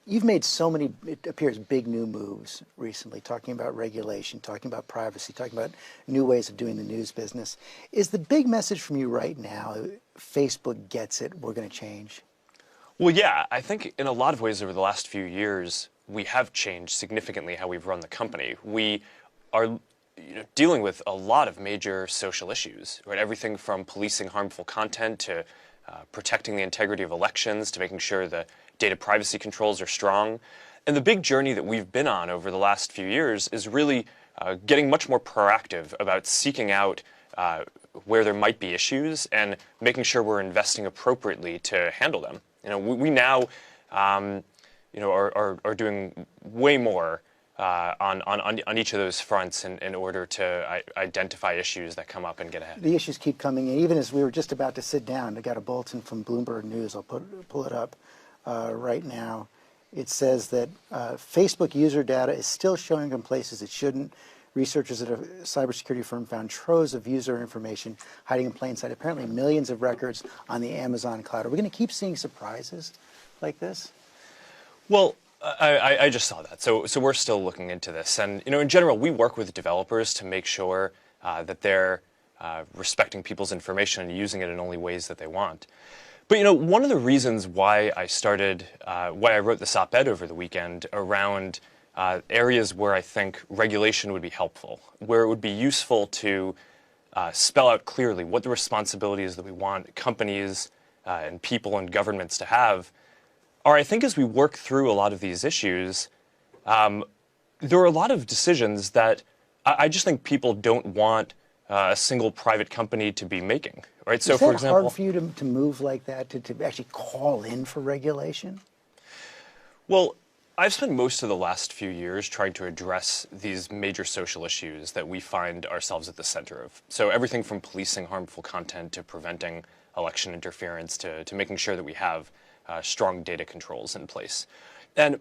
You've made so many, it appears, big new moves recently, talking about regulation, talking about privacy, talking about new ways of doing the news business. Is the big message from you right now, Facebook gets it, we're going to change? Well, yeah, I think in a lot of ways over the last few years, we have changed significantly how we've run the company. We are dealing with a lot of major social issues, right? Everything from policing harmful content to protecting the integrity of elections to making sure the data privacy controls are strong. And the big journey that we've been on over the last few years is really getting much more proactive about seeking out where there might be issues and making sure we're investing appropriately to handle them. We now are doing way more on each of those fronts in order to identify issues that come up and get ahead. The issues keep coming in. Even as we were just about to sit down, I got a bulletin from Bloomberg News. I'll pull it up right now. It says that Facebook user data is still showing in places it shouldn't. Researchers at a cybersecurity firm found troves of user information hiding in plain sight, apparently millions of records on the Amazon cloud. Are we going to keep seeing surprises like this? Well, I just saw that. So we're still looking into this. And, in general, we work with developers to make sure that they're respecting people's information and using it in only ways that they want. But, one of the reasons why I wrote this op-ed over the weekend around areas where I think regulation would be helpful, where it would be useful to spell out clearly what the responsibilities that we want companies and people and governments to have, are I think as we work through a lot of these issues, there are a lot of decisions that I just think people don't want a single private company to be making. Right? So, for example, hard for you to move like that, to actually call in for regulation? Well, I've spent most of the last few years trying to address these major social issues that we find ourselves at the center of. So everything from policing harmful content to preventing election interference to making sure that we have strong data controls in place. And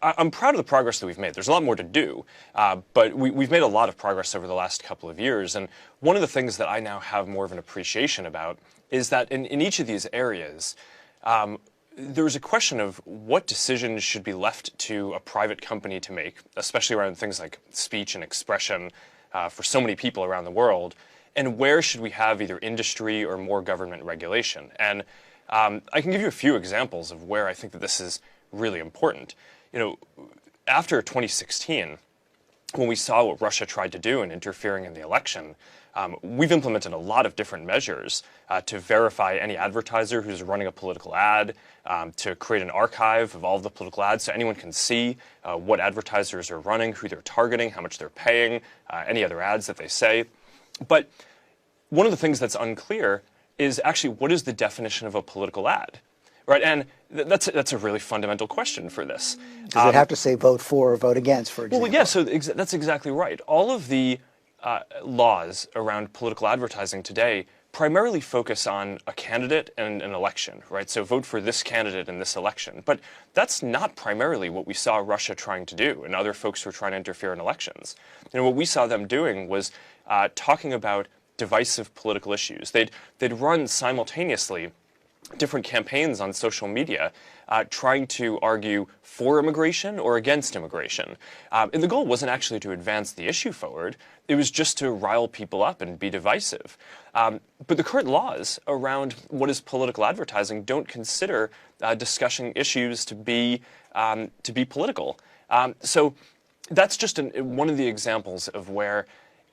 I'm proud of the progress that we've made. There's a lot more to do, but we've made a lot of progress over the last couple of years. And one of the things that I now have more of an appreciation about is that in each of these areas, there's a question of what decisions should be left to a private company to make, especially around things like speech and expression for so many people around the world, and where should we have either industry or more government regulation. And I can give you a few examples of where I think that this is really important. After 2016, when we saw what Russia tried to do in interfering in the election, we've implemented a lot of different measures to verify any advertiser who's running a political ad, to create an archive of all of the political ads so anyone can see what advertisers are running, who they're targeting, how much they're paying, any other ads that they say. But one of the things that's unclear is actually what is the definition of a political ad? Right, and that's a really fundamental question for this. Does it have to say vote for or vote against, for example? Well, yeah, so that's exactly right. All of the laws around political advertising today primarily focus on a candidate and an election, right? So vote for this candidate in this election. But that's not primarily what we saw Russia trying to do and other folks who are trying to interfere in elections. What we saw them doing was talking about divisive political issues. They'd run simultaneously different campaigns on social media trying to argue for immigration or against immigration. And the goal wasn't actually to advance the issue forward. It was just to rile people up and be divisive. But the current laws around what is political advertising don't consider discussing issues to be political. So that's just one of the examples of where,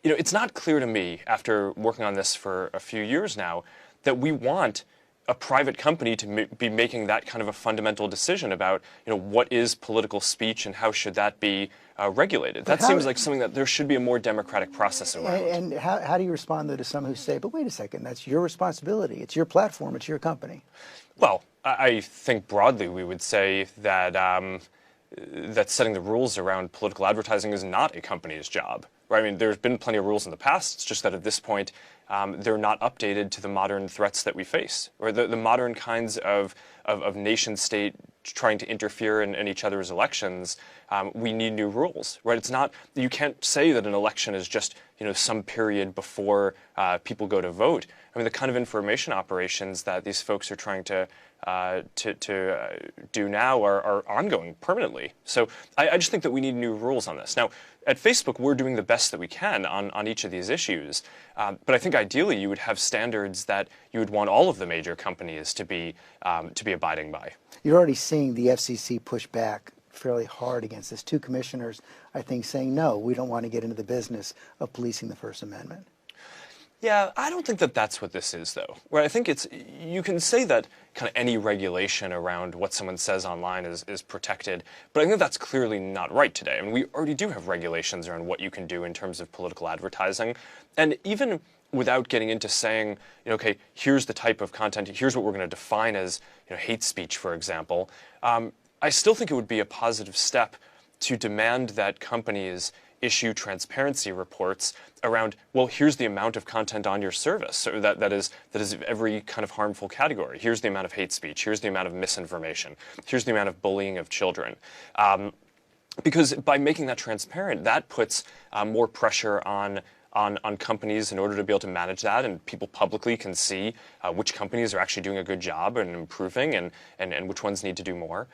it's not clear to me after working on this for a few years now that we want a private company to be making that kind of a fundamental decision about, what is political speech and how should that be regulated. That seems like something that there should be a more democratic process around. And how do you respond to some who say, but wait a second, that's your responsibility. It's your platform. It's your company. Well, I think broadly we would say that that setting the rules around political advertising is not a company's job. Right? I mean, there's been plenty of rules in the past. It's just that at this point, they're not updated to the modern threats that we face, or the modern kinds of nation-state trying to interfere in each other's elections. We need new rules, right? It's not, you can't say that an election is just, some period before people go to vote. I mean, the kind of information operations that these folks are trying to do now are ongoing permanently. So I just think that we need new rules on this. Now, at Facebook, we're doing the best that we can on each of these issues. But I think ideally you would have standards that you would want all of the major companies to be abiding by. You're already seeing the FCC push back fairly hard against this. Two commissioners, I think, saying, no, we don't want to get into the business of policing the First Amendment. Yeah, I don't think that that's what this is, though. Where I think you can say that kind of any regulation around what someone says online is protected, but I think that's clearly not right today. I mean, we already do have regulations around what you can do in terms of political advertising, and even without getting into saying, okay, here's the type of content, here's what we're going to define as hate speech, for example, I still think it would be a positive step to demand that companies issue transparency reports around, well, here's the amount of content on your service. So that is every kind of harmful category. Here's the amount of hate speech. Here's the amount of misinformation. Here's the amount of bullying of children. Because by making that transparent, that puts more pressure on companies in order to be able to manage that, and people publicly can see which companies are actually doing a good job and improving, and which ones need to do more.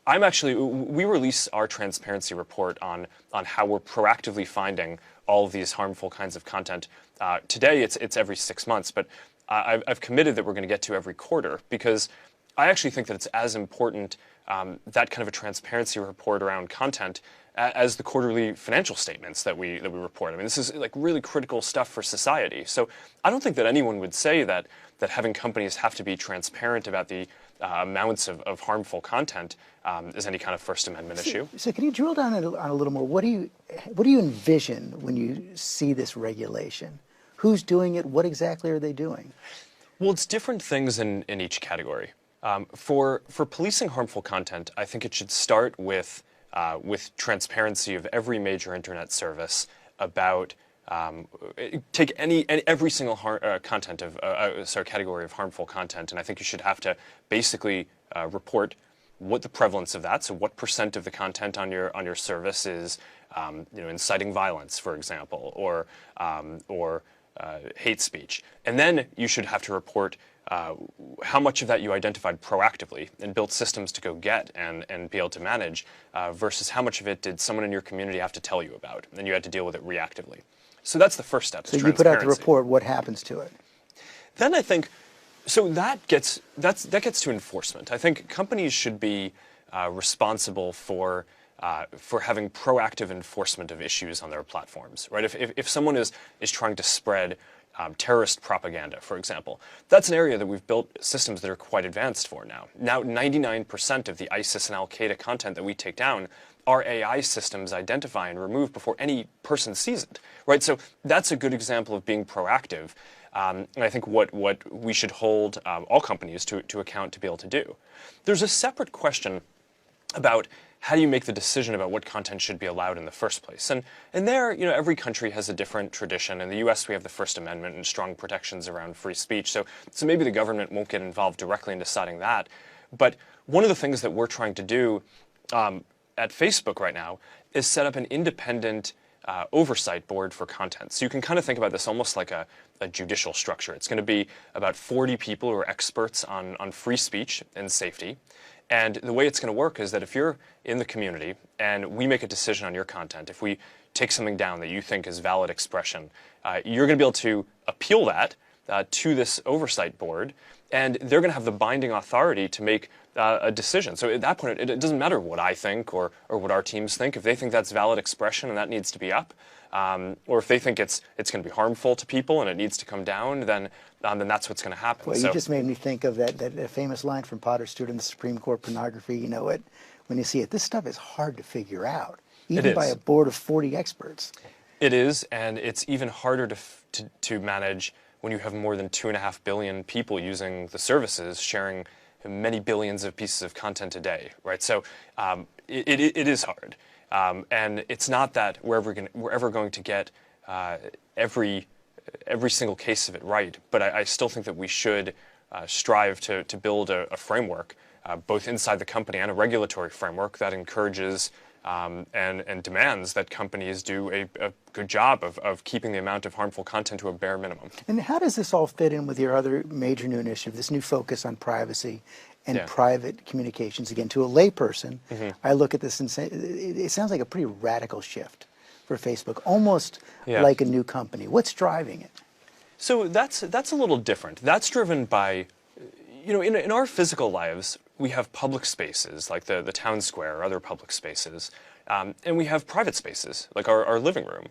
We release our transparency report on how we're proactively finding all of these harmful kinds of content. Today it's every 6 months, but I've committed that we're going to get to every quarter, because I actually think that it's as important, that kind of a transparency report around content, as the quarterly financial statements that we report. I mean, this is like really critical stuff for society. So I don't think that anyone would say that having companies have to be transparent about the amounts of harmful content is any kind of First Amendment issue. So can you drill down on a little more? What do you envision when you see this regulation? Who's doing it? What exactly are they doing? Well, it's different things in each category. For policing harmful content, I think it should start with transparency of every major internet service about take every single content of category of harmful content, and I think you should have to basically report what the prevalence of that. So, what % of the content on your service is inciting violence, for example, or hate speech, and then you should have to report how much of that you identified proactively and built systems to go get and be able to manage, versus how much of it did someone in your community have to tell you about, and you had to deal with it reactively. So that's the first step. So you put out the report. What happens to it? Then I think, so that gets to enforcement. I think companies should be responsible for having proactive enforcement of issues on their platforms, right? If someone is trying to spread terrorist propaganda, for example, that's an area that we've built systems that are quite advanced for now. Now, 99% of the ISIS and Al-Qaeda content that we take down, our AI systems identify and remove before any person sees it, right? So that's a good example of being proactive, and I think what we should hold all companies to account to be able to do. There's a separate question about how do you make the decision about what content should be allowed in the first place? And there, every country has a different tradition. In the U.S., we have the First Amendment and strong protections around free speech. So maybe the government won't get involved directly in deciding that. But one of the things that we're trying to do at Facebook right now is set up an independent oversight board for content. So you can kind of think about this almost like a judicial structure. It's going to be about 40 people who are experts on free speech and safety. And the way it's going to work is that if you're in the community and we make a decision on your content, if we take something down that you think is valid expression, you're going to be able to appeal that to this oversight board, and they're going to have the binding authority to make a decision. So at that point, it doesn't matter what I think or what our teams think. If they think that's valid expression and that needs to be up, or if they think it's going to be harmful to people and it needs to come down, then that's what's going to happen. Well, you just made me think of that famous line from Potter Stewart, the Supreme Court pornography. You know it when you see it. This stuff is hard to figure out, even by a board of 40 experts. It is, and it's even harder to manage when you have more than 2.5 billion people using the services, sharing many billions of pieces of content a day, right? So it is hard, and it's not that we're ever going to get every single case of it right, but I still think that we should strive to build a framework, both inside the company and a regulatory framework that encourages and demands that companies do a good job of keeping the amount of harmful content to a bare minimum. And how does this all fit in with your other major new initiative, this new focus on privacy and Yeah. private communications. Again, to a layperson, Mm-hmm. I look at this and say, it sounds like a pretty radical shift for Facebook, almost Yeah. like a new company. What's driving it? So that's a little different. That's driven by, in our physical lives, we have public spaces like the town square or other public spaces, and we have private spaces like our living room.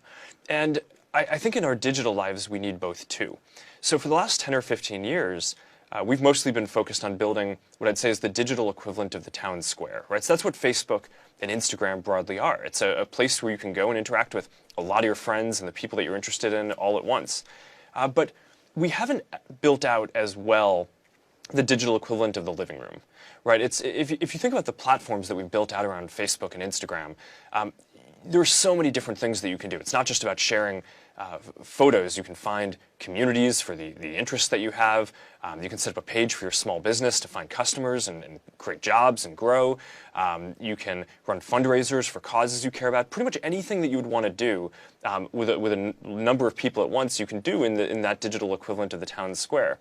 And I think in our digital lives we need both too. So for the last 10 or 15 years, we've mostly been focused on building what I'd say is the digital equivalent of the town square, right? So that's what Facebook and Instagram broadly are. It's a place where you can go and interact with a lot of your friends and the people that you're interested in all at once. But we haven't built out as well the digital equivalent of the living room, right? If you think about the platforms that we've built out around Facebook and Instagram, there are so many different things that you can do. It's not just about sharing photos. You can find communities for the interests that you have. You can set up a page for your small business to find customers and create jobs and grow. You can run fundraisers for causes you care about. Pretty much anything that you would want to do with a number of people at once, you can do in that digital equivalent of the town square.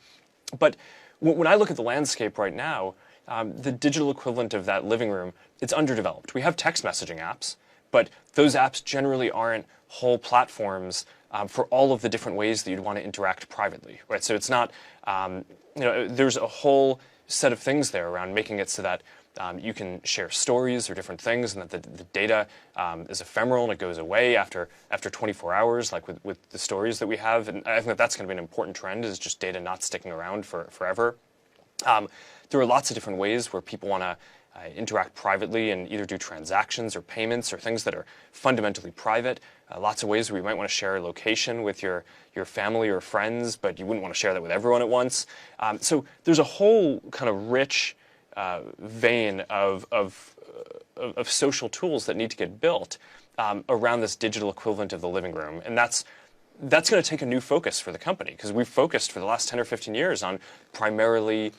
But when I look at the landscape right now, the digital equivalent of that living room, it's underdeveloped. We have text messaging apps, but those apps generally aren't whole platforms for all of the different ways that you'd want to interact privately, right? So it's not, there's a whole set of things there around making it so that you can share stories or different things, and that the data is ephemeral and it goes away after 24 hours, like with the stories that we have. And I think that that's going to be an important trend, is just data not sticking around for forever. There are lots of different ways where people want to interact privately and either do transactions or payments or things that are fundamentally private. Lots of ways where you might want to share a location with your family or friends, but you wouldn't want to share that with everyone at once. So there's a whole kind of rich vein of social tools that need to get built around this digital equivalent of the living room. And that's going to take a new focus for the company, because we've focused for the last 10 or 15 years on primarily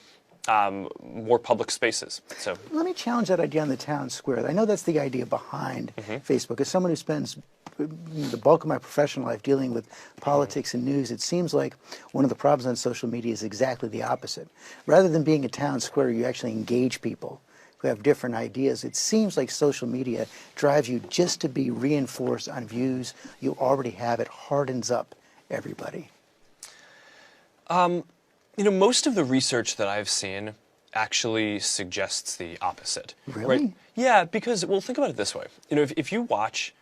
more public spaces. So let me challenge that idea on the town square. I know that's the idea behind Facebook. As someone who spends the bulk of my professional life dealing with politics and news, it seems like one of the problems on social media is exactly the opposite. Rather than being a town square, you actually engage people who have different ideas. It seems like social media drives you just to be reinforced on views you already have. It hardens up everybody. Most of the research that I've seen actually suggests the opposite. Really? Right? Yeah, because, well, think about it this way. If you watch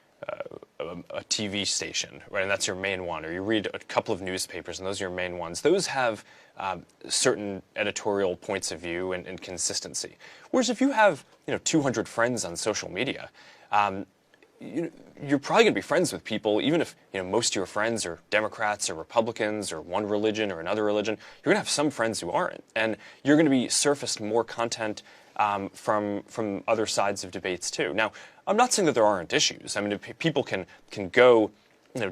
a TV station, right, and that's your main one, or you read a couple of newspapers and those are your main ones, those have certain editorial points of view and consistency. Whereas if you have 200 friends on social media, you're probably going to be friends with people, even if most of your friends are Democrats or Republicans or one religion or another religion. You're going to have some friends who aren't, and you're going to be surfaced more content from other sides of debates too. Now, I'm not saying that there aren't issues. I mean, people can go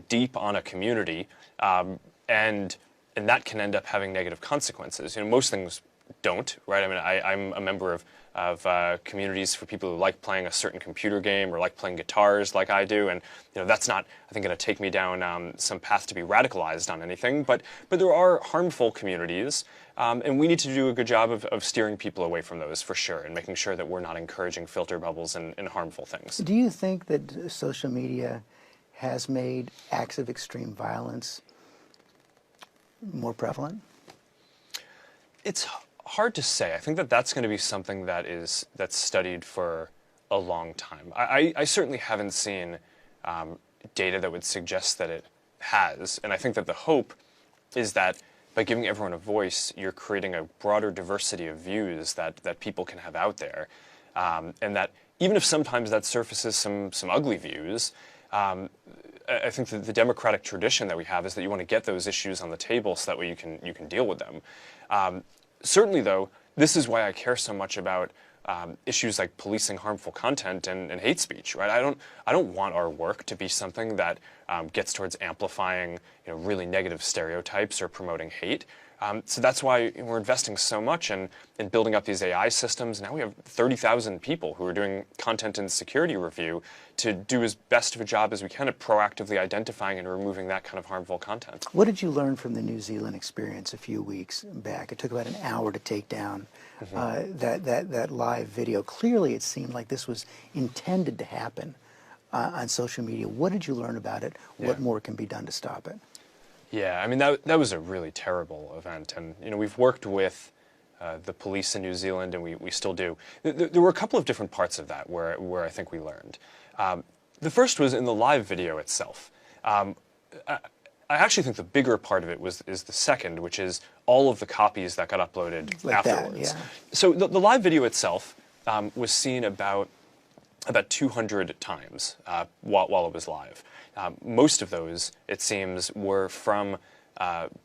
deep on a community, and that can end up having negative consequences. Most things don't, right? I mean, I'm a member of communities for people who like playing a certain computer game or like playing guitars like I do, and that's not, I think, going to take me down some path to be radicalized on anything, but there are harmful communities, and we need to do a good job of steering people away from those for sure, and making sure that we're not encouraging filter bubbles and harmful things. Do you think that social media has made acts of extreme violence more prevalent? It's hard to say. I think that that's going to be something that's studied for a long time. I certainly haven't seen data that would suggest that it has, and I think that the hope is that by giving everyone a voice, you're creating a broader diversity of views that people can have out there, and that even if sometimes that surfaces some ugly views, I think that the democratic tradition that we have is that you want to get those issues on the table so that way you can deal with them. Certainly, though, this is why I care so much about issues like policing harmful content and hate speech. Right? I don't want our work to be something that gets towards amplifying really negative stereotypes or promoting hate. So that's why we're investing so much in building up these AI systems. Now we have 30,000 people who are doing content and security review to do as best of a job as we can at proactively identifying and removing that kind of harmful content. What did you learn from the New Zealand experience a few weeks back? It took about an hour to take down that live video. Clearly, it seemed like this was intended to happen on social media. What did you learn about it? What more can be done to stop it? Yeah, I mean, that was a really terrible event. And, we've worked with the police in New Zealand, and we still do. There were a couple of different parts of that where I think we learned. The first was in the live video itself. I actually think the bigger part of it is the second, which is all of the copies that got uploaded like afterwards. That, yeah. So the live video itself was seen about 200 times while it was live. Most of those, it seems, were from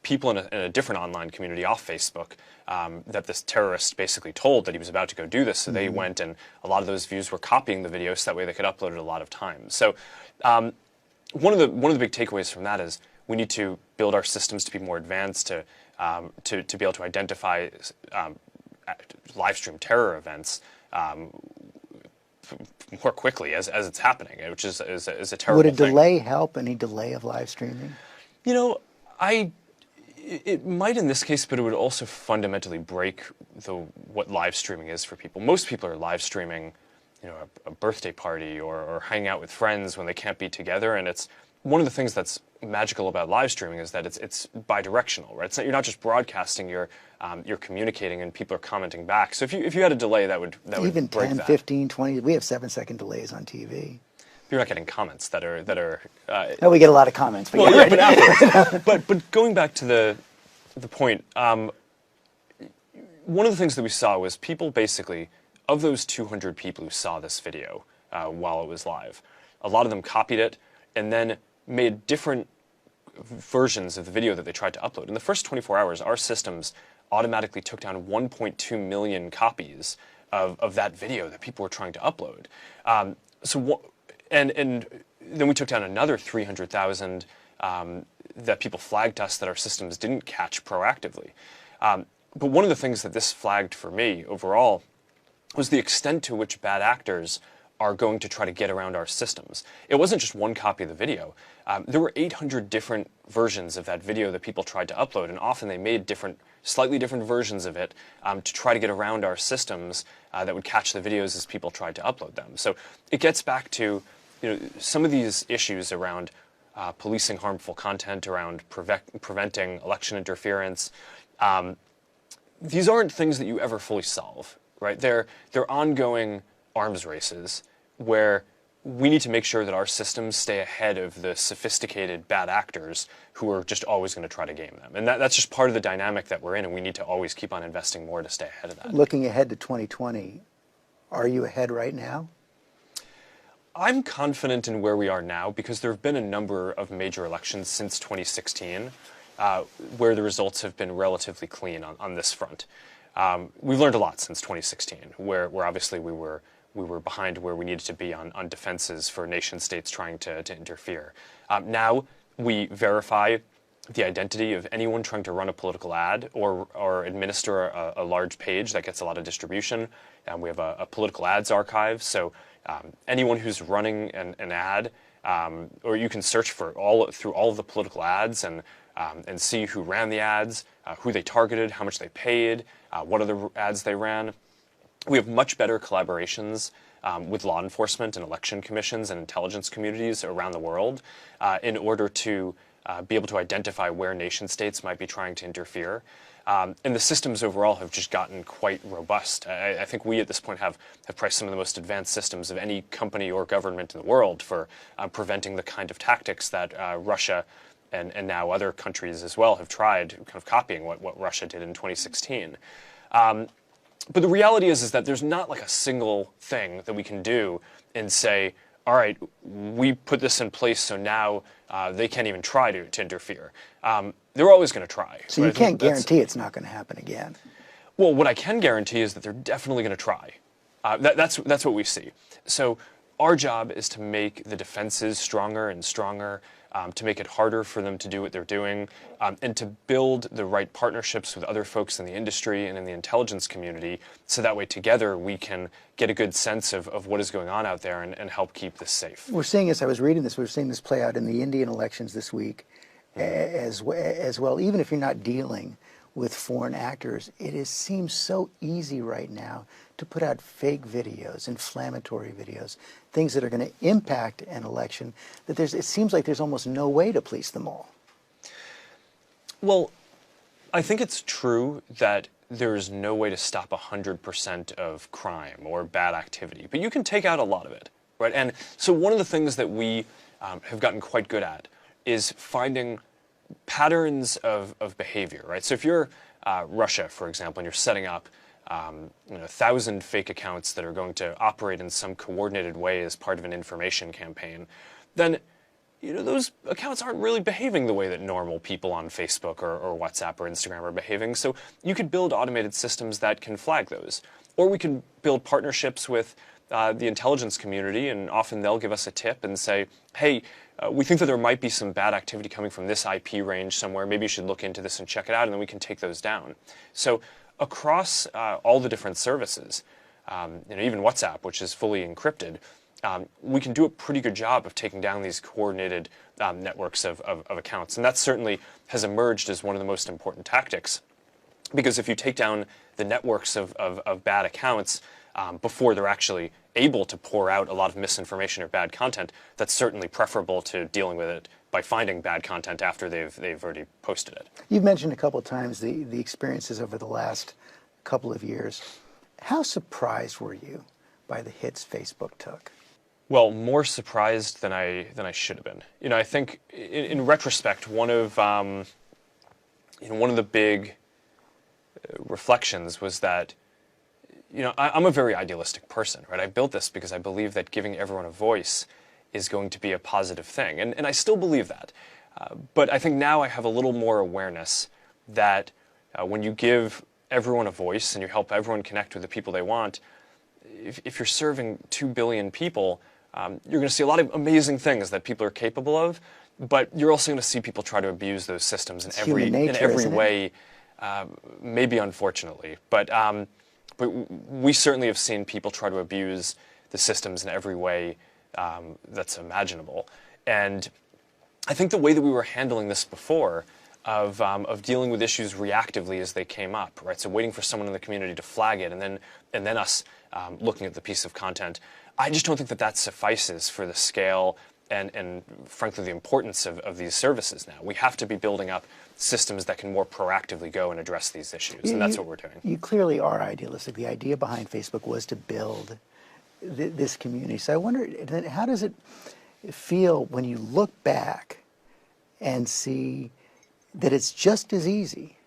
people in a different online community off Facebook that this terrorist basically told that he was about to go do this. So they went, and a lot of those views were copying the video so that way they could upload it a lot of times. So one of the big takeaways from that is we need to build our systems to be more advanced, to be able to identify live stream terror events more quickly as it's happening, which is a terrible thing. Would a delay help? Any delay of live streaming? It might in this case, but it would also fundamentally break what live streaming is for people. Most people are live streaming, a birthday party or hanging out with friends when they can't be together, and it's one of the things that's magical about live streaming is that it's bi-directional, right? You're not just broadcasting, you're communicating and people are commenting back. So if you had a delay, that would even break 10, that. 15, 20. We have 7-second delays on TV. You're not getting comments that are. No, we get a lot of comments. But well, yeah, but afterwards. but going back to the point, one of the things that we saw was people basically, of those 200 people who saw this video while it was live, a lot of them copied it and then made different versions of the video that they tried to upload. In the first 24 hours, our systems automatically took down 1.2 million copies of that video that people were trying to upload. And then we took down another 300,000 that people flagged us that our systems didn't catch proactively. But one of the things that this flagged for me overall was the extent to which bad actors are going to try to get around our systems. It wasn't just one copy of the video. There were 800 different versions of that video that people tried to upload, and often they made slightly different versions of it to try to get around our systems that would catch the videos as people tried to upload them. So it gets back to some of these issues around policing harmful content, around preventing election interference. These aren't things that you ever fully solve, right? They're ongoing arms races where we need to make sure that our systems stay ahead of the sophisticated bad actors who are just always going to try to game them. And that's just part of the dynamic that we're in, and we need to always keep on investing more to stay ahead of that. Looking ahead to 2020, are you ahead right now? I'm confident in where we are now because there have been a number of major elections since 2016 where the results have been relatively clean on this front. We've learned a lot since 2016, where obviously we were behind where we needed to be on defenses for nation states trying to interfere. Now we verify the identity of anyone trying to run a political ad or administer a large page that gets a lot of distribution. We have a political ads archive, so anyone who's running an ad, or you can search through all of the political ads and see who ran the ads, who they targeted, how much they paid, what other ads they ran. We have much better collaborations with law enforcement and election commissions and intelligence communities around the world in order to be able to identify where nation states might be trying to interfere. And the systems overall have just gotten quite robust. I think we at this point have probably some of the most advanced systems of any company or government in the world for preventing the kind of tactics that Russia and now other countries as well have tried, kind of copying what Russia did in 2016. But the reality is that there's not like a single thing that we can do and say, all right, we put this in place so now they can't even try to interfere. They're always going to try. So you can't guarantee it's not going to happen again. Well, what I can guarantee is that they're definitely going to try. That's what we see. So our job is to make the defenses stronger and stronger, to make it harder for them to do what they're doing, and to build the right partnerships with other folks in the industry and in the intelligence community, so that way together we can get a good sense of what is going on out there and help keep this safe. We're seeing this, I was reading this, we're seeing this play out in the Indian elections this week as well. Even if you're not dealing with foreign actors, seems so easy right now to put out fake videos, inflammatory videos, things that are going to impact an election, that it seems like there's almost no way to police them all. Well, I think it's true that there is no way to stop 100% of crime or bad activity, but you can take out a lot of it, right? And so one of the things that we have gotten quite good at is finding patterns of behavior, right? So if you're Russia, for example, and you're setting up 1,000 fake accounts that are going to operate in some coordinated way as part of an information campaign, then those accounts aren't really behaving the way that normal people on Facebook or WhatsApp or Instagram are behaving. So you could build automated systems that can flag those. Or we can build partnerships with the intelligence community, and often they'll give us a tip and say, hey, we think that there might be some bad activity coming from this IP range somewhere. Maybe you should look into this and check it out, and then we can take those down. So across all the different services, even WhatsApp, which is fully encrypted, we can do a pretty good job of taking down these coordinated networks of accounts. And that certainly has emerged as one of the most important tactics. Because if you take down the networks of bad accounts before they're actually able to pour out a lot of misinformation or bad content, that's certainly preferable to dealing with it by finding bad content after they've already posted it. You've mentioned a couple of times the experiences over the last couple of years. How surprised were you by the hits Facebook took? Well, more surprised than I should have been. I think in retrospect, one of the big reflections was that I'm a very idealistic person, right? I built this because I believe that giving everyone a voice is going to be a positive thing, and I still believe that. But I think now I have a little more awareness that when you give everyone a voice and you help everyone connect with the people they want, if you're serving 2 billion people, you're going to see a lot of amazing things that people are capable of, but you're also going to see people try to abuse those systems in every way, maybe unfortunately. But we certainly have seen people try to abuse the systems in every way that's imaginable. And I think the way that we were handling this before, of dealing with issues reactively as they came up, right? So waiting for someone in the community to flag it, and then us looking at the piece of content. I just don't think that suffices for the scale and frankly the importance of these services now. We have to be building up systems that can more proactively go and address these issues, and that's what we're doing. You clearly are idealistic. The idea behind Facebook was to build this community. So I wonder, how does it feel when you look back and see that it's just as easy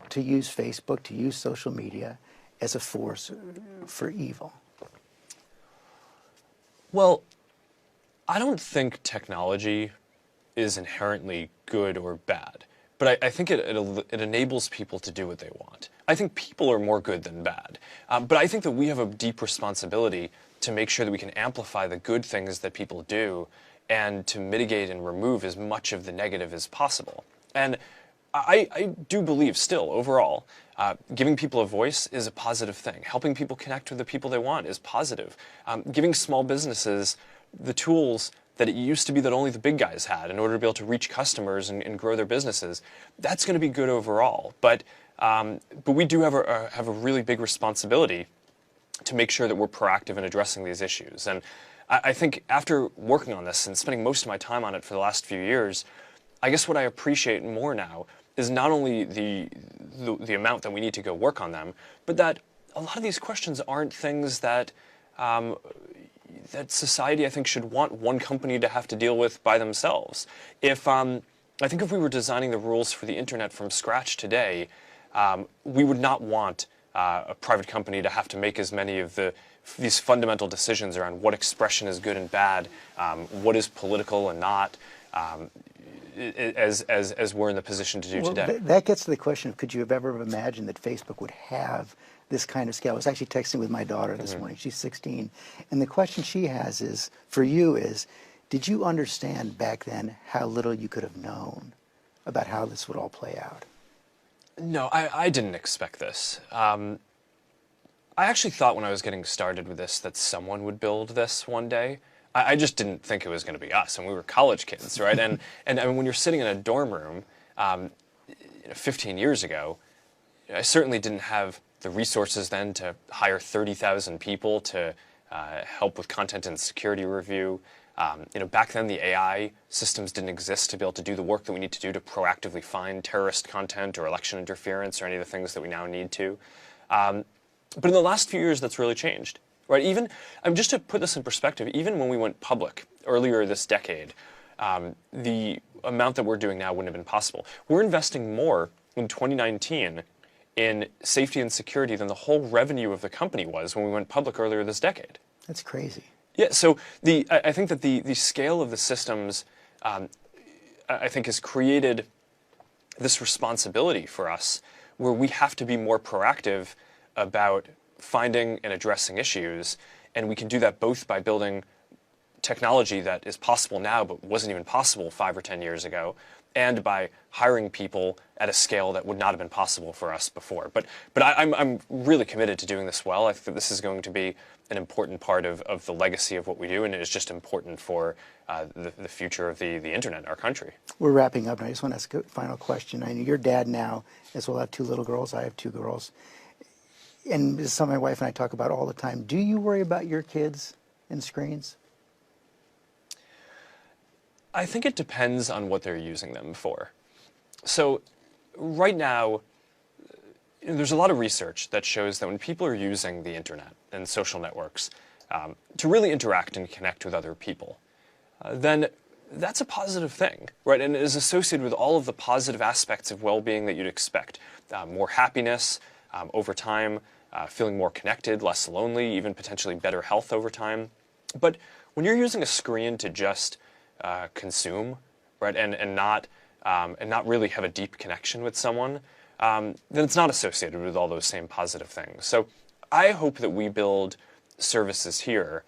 to use Facebook, to use social media as a force for evil? Well, I don't think technology is inherently good or bad, but I think it enables people to do what they want. I think people are more good than bad, but I think that we have a deep responsibility to make sure that we can amplify the good things that people do and to mitigate and remove as much of the negative as possible. And I do believe still, overall, giving people a voice is a positive thing. Helping people connect with the people they want is positive. Giving small businesses the tools that it used to be that only the big guys had in order to be able to reach customers and grow their businesses, that's going to be good overall. But we do have a really big responsibility to make sure that we're proactive in addressing these issues. And I think after working on this and spending most of my time on it for the last few years, I guess what I appreciate more now is not only the amount that we need to go work on them, but that a lot of these questions aren't things that that society, I think, should want one company to have to deal with by themselves. I think if we were designing the rules for the internet from scratch today, we would not want a private company to have to make as many of these fundamental decisions around what expression is good and bad, what is political and not, as we're in the position to do today. That gets to the question of, could you have ever imagined that Facebook would have this kind of scale. I was actually texting with my daughter this morning. She's 16. And the question she has is, for you is, did you understand back then how little you could have known about how this would all play out? No, I didn't expect this. I actually thought when I was getting started with this that someone would build this one day. I just didn't think it was going to be us, and we were college kids, right? And I mean, when you're sitting in a dorm room 15 years ago, I certainly didn't have the resources then to hire 30,000 people to help with content and security review. Back then the AI systems didn't exist to be able to do the work that we need to do to proactively find terrorist content or election interference or any of the things that we now need to. But in the last few years, that's really changed, right? Even, just to put this in perspective, even when we went public earlier this decade, the amount that we're doing now wouldn't have been possible. We're investing more in 2019 in safety and security than the whole revenue of the company was when we went public earlier this decade. That's crazy. Yeah, so I think that the scale of the systems, I think, has created this responsibility for us where we have to be more proactive about finding and addressing issues, and we can do that both by building technology that is possible now but wasn't even possible 5 or 10 years ago, and by hiring people at a scale that would not have been possible for us before. But I'm really committed to doing this well. I think that this is going to be an important part of the legacy of what we do, and it is just important for the future of the internet in our country. We're wrapping up, and I just want to ask a final question. I know your dad now, as well, have 2 little girls. I have 2 girls. And this is something my wife and I talk about all the time. Do you worry about your kids and screens? I think it depends on what they're using them for. So right now, there's a lot of research that shows that when people are using the internet and social networks to really interact and connect with other people, then that's a positive thing, right? And it is associated with all of the positive aspects of well-being that you'd expect. More happiness over time, feeling more connected, less lonely, even potentially better health over time. But when you're using a screen to just consume, right, and not really have a deep connection with someone, then it's not associated with all those same positive things. So I hope that we build services here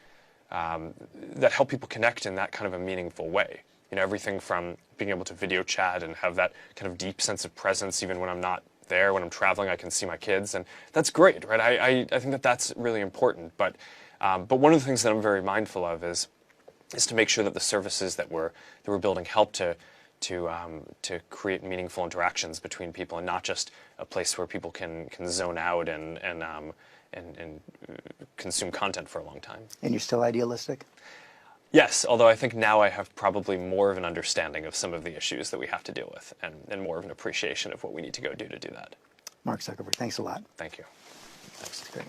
that help people connect in that kind of a meaningful way. Everything from being able to video chat and have that kind of deep sense of presence even when I'm not there. When I'm traveling, I can see my kids, and that's great, right? I think that that's really important. But one of the things that I'm very mindful of is to make sure that the services that we're building help to create meaningful interactions between people, and not just a place where people can zone out and consume content for a long time. And you're still idealistic? Yes, although I think now I have probably more of an understanding of some of the issues that we have to deal with, and more of an appreciation of what we need to go do to do that. Mark Zuckerberg, thanks a lot. Thank you. Thanks. Great.